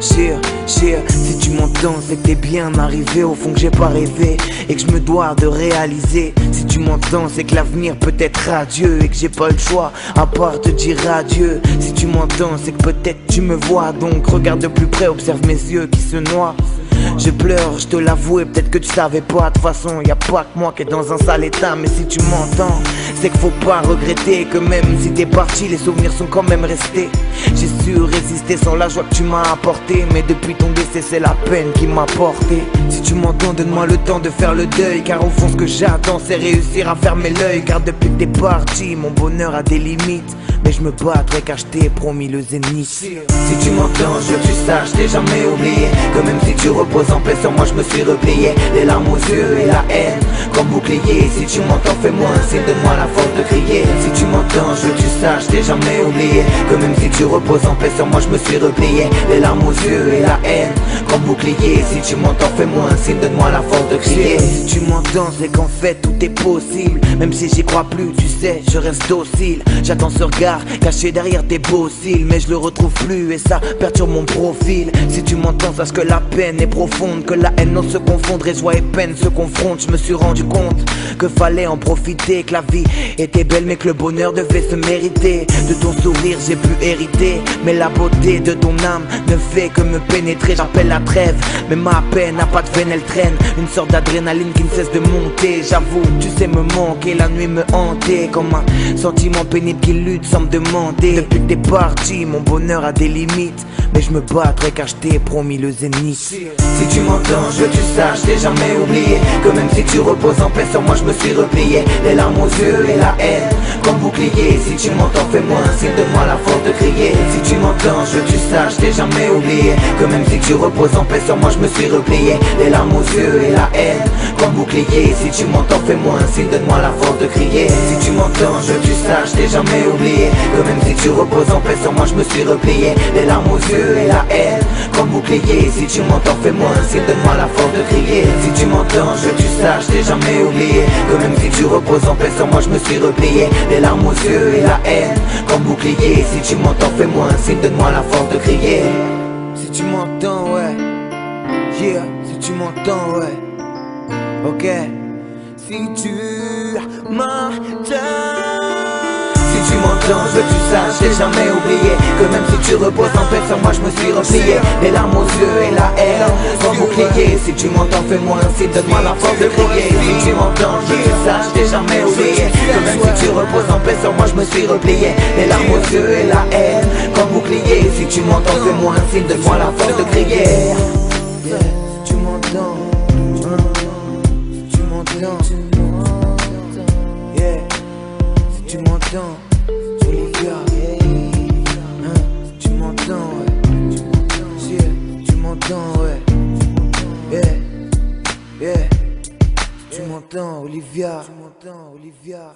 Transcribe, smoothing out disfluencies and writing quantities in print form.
Si tu m'entends, c'est que t'es bien arrivé au fond que j'ai pas rêvé et que je me dois de réaliser. Si tu m'entends, c'est que l'avenir peut être radieux et que j'ai pas le choix à part te dire adieu. Si tu m'entends, c'est que peut-être tu me vois, donc regarde de plus près, observe mes yeux qui se noient. Je pleure, je te l'avoue, et peut-être que tu savais pas. De toute façon, y a pas que moi qui est dans un sale état. Mais si tu m'entends, c'est qu'il faut pas regretter que même si t'es parti, les souvenirs sont quand même restés. J'ai su résister sans la joie que tu m'as apportée, mais depuis ton décès, c'est la peine qui m'a porté. Si tu m'entends, donne-moi le temps de faire le deuil, car au fond ce que j'attends, c'est réussir à fermer l'œil. Car depuis que t'es parti, mon bonheur a des limites, mais je me battrai car je t'ai promis le zénith. Si tu m'entends, je veux que tu saches, t'ai jamais oublié que même si tu reposes en paix sur moi, je me suis replié. Les larmes aux yeux et la haine comme bouclier. Si tu m'entends, fais-moi un signe, donne-moi la force de crier. Si tu m'entends, je veux que tu saches, t'ai jamais oublié que même si tu reposes en paix sur moi, je me suis replié. Les larmes aux yeux et la haine comme bouclier. Si tu m'entends, fais-moi un signe, donne-moi la force de crier. Si tu m'entends, c'est qu'en fait tout est possible. Même si j'y crois plus, tu sais, je reste docile. J'attends ce regard caché derrière tes beaux cils, mais je le retrouve plus et ça perturbe mon profil. Si tu m'entends, sache que la peine est profonde, que la haine n'ose se confondre et joie et peine se confrontent. Je me suis rendu compte que fallait en profiter, que la vie était belle mais que le bonheur devait se mériter. De ton sourire j'ai pu hériter, mais la beauté de ton âme ne fait que me pénétrer. J'appelle la trêve, mais ma peine n'a pas de veine, elle traîne une sorte d'adrénaline qui ne cesse de monter. J'avoue, tu sais me manquer, la nuit me hanter comme un sentiment pénible qui lutte sans me demander. Depuis que t'es parti, mon bonheur a des limites, mais je me battrai car je t'ai promis le zénith. Si tu m'entends, je veux que tu saches, t'ai jamais oublié que même si tu reposes en paix sur moi, je me suis replié. Les larmes aux yeux et la haine comme bouclier. Si tu m'entends, fais-moi un signe, donne-moi la force de crier. Si tu m'entends, je veux que tu saches, t'ai jamais oublié que même si tu reposes en paix sur moi, je me suis replié. Les larmes aux yeux et la haine comme bouclier. Si tu m'entends, fais-moi un signe, donne-moi la force de crier. Si tu m'entends, je veux que tu saches, t'ai jamais oublié que même si tu reposes en paix sur moi, je me suis replié. Les larmes aux yeux et la haine comme bouclier. Si tu m'entends, fais-moi un signe, donne-moi la force de crier. Si tu m'entends, je veux que tu saches, t'ai jamais oublié que même si tu reposes en paix sur moi, je me suis replié. Les larmes aux yeux et la haine comme bouclier. Si tu m'entends, fais-moi un signe, donne-moi la force de crier. Si tu m'entends, ouais, yeah, si tu m'entends, ouais, ok. Si tu m'entends, si tu m'entends, je veux que tu saches, j'ai jamais oublié que même si tu reposes en paix sur moi, je me suis replié. Les larmes aux yeux et la haine comme bouclier. Si tu m'entends, fais-moi un signe, donne-moi la force de crier. Si tu m'entends, je veux que tu saches, j'ai jamais oublié que même si tu reposes en paix sur moi, je me suis replié. Les larmes aux yeux et la haine comme bouclier. Si tu m'entends, fais-moi un signe, donne-moi la force de crier. Yeah, si tu m'entends, si tu m'entends, yeah, si tu m'entends, Olivia, tu m'entends, ouais, yeah, tu m'entends, ouais, yeah, yeah, tu m'entends, Olivia, tu m'entends, Olivia.